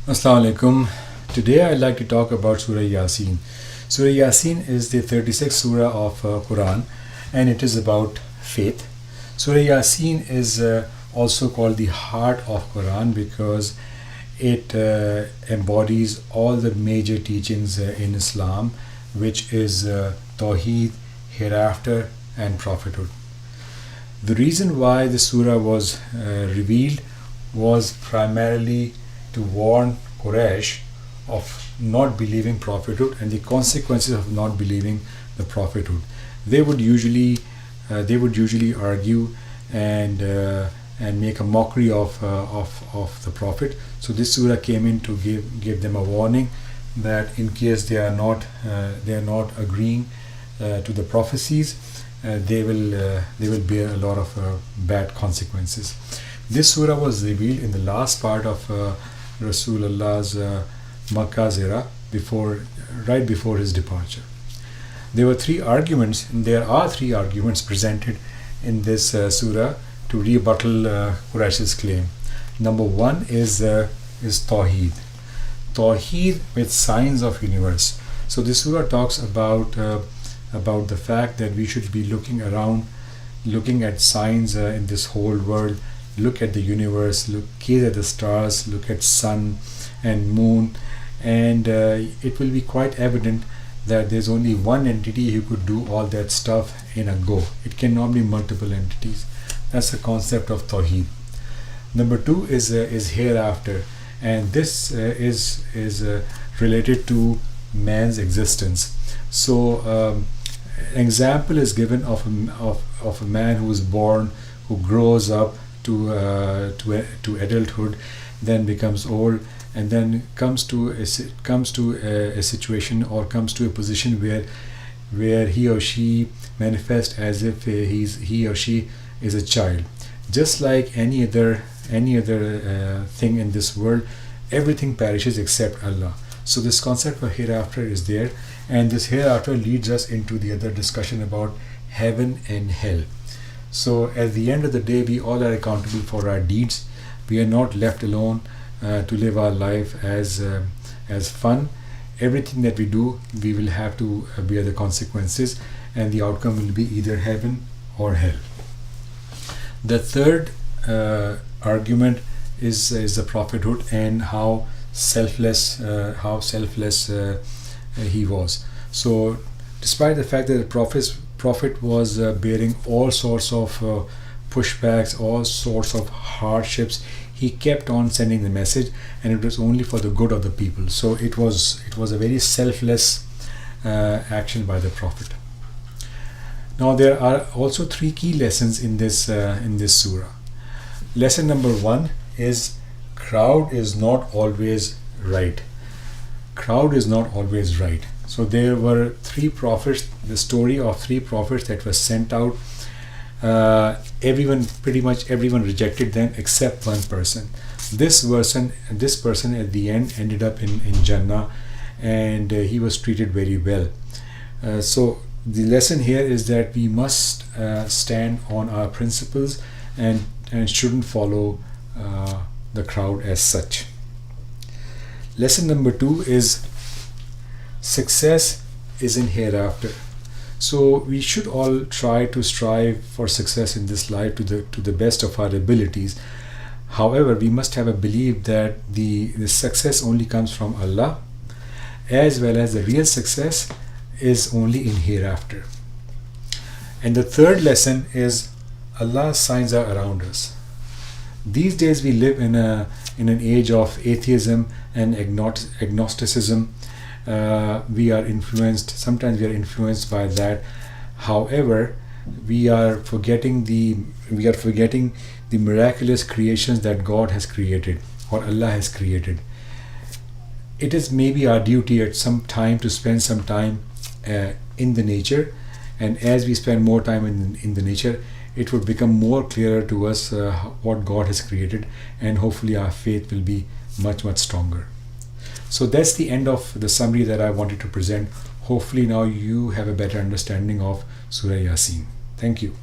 Assalamu alaikum. Today I'd like to talk about Surah Yaseen. Surah Yaseen is the 36th Surah of Quran, and it is about faith. Surah Yaseen is also called the heart of Quran because it embodies all the major teachings in Islam, which is Tawheed, hereafter, and Prophethood. The reason why the surah was revealed was primarily to warn Quraysh of not believing prophethood and the consequences of not believing the prophethood. They would usually argue and make a mockery of the prophet. So this surah came in to give them a warning that in case they are not agreeing to the prophecies, they will bear a lot of bad consequences. This surah was revealed in the last part of Rasulullah's Makkah era, right before his departure. There are three arguments presented in this surah to rebuttal Quraysh's claim. Number one is Tawheed. Tawheed with signs of universe. So this surah talks about the fact that we should be looking at signs in this whole world. Look at the universe, gaze at the stars, look at sun and moon, and it will be quite evident that there's only one entity who could do all that stuff in a go. It cannot be multiple entities. That's the concept of Tawheed. Number two is hereafter, and this is related to man's existence. So an example is given of a man who is born, who grows up to adulthood, then becomes old, and then comes to a situation, or comes to a position where he or she manifests as if he or she is a child. Just like any other thing in this world, everything perishes except Allah. So this concept of hereafter is there, and this hereafter leads us into the other discussion about heaven and hell. So at the end of the day, we all are accountable for our deeds. We are not left alone to live our life as fun. Everything that we do, we will have to bear the consequences, and the outcome will be either heaven or hell. The third argument is the prophethood and how selfless he was. So despite the fact that the prophet was bearing all sorts of pushbacks, all sorts of hardships, he kept on sending the message, and it was only for the good of the people. So it was a very selfless action by the prophet. Now there are also three key lessons in this surah. Lesson number one is crowd is not always right. Crowd is not always right. So there were three prophets, the story of three prophets that were sent out. Pretty much everyone rejected them except one person. This person at the end ended up in Jannah, and he was treated very well. So the lesson here is that we must stand on our principles and shouldn't follow the crowd as such. Lesson number two is success is in hereafter. So we should all try to strive for success in this life to the best of our abilities. However, we must have a belief that the success only comes from Allah, as well as the real success is only in hereafter. And the third lesson is Allah's signs are around us. These days we live in an age of atheism and agnosticism. Sometimes we are influenced by that. However, we are forgetting the miraculous creations that God has created, or Allah has created. It is maybe our duty at some time to spend some time in the nature, and as we spend more time in the nature, it would become more clearer to us what God has created, and hopefully our faith will be much, much stronger. So that's the end of the summary that I wanted to present. Hopefully now you have a better understanding of Surah Yaseen. Thank you.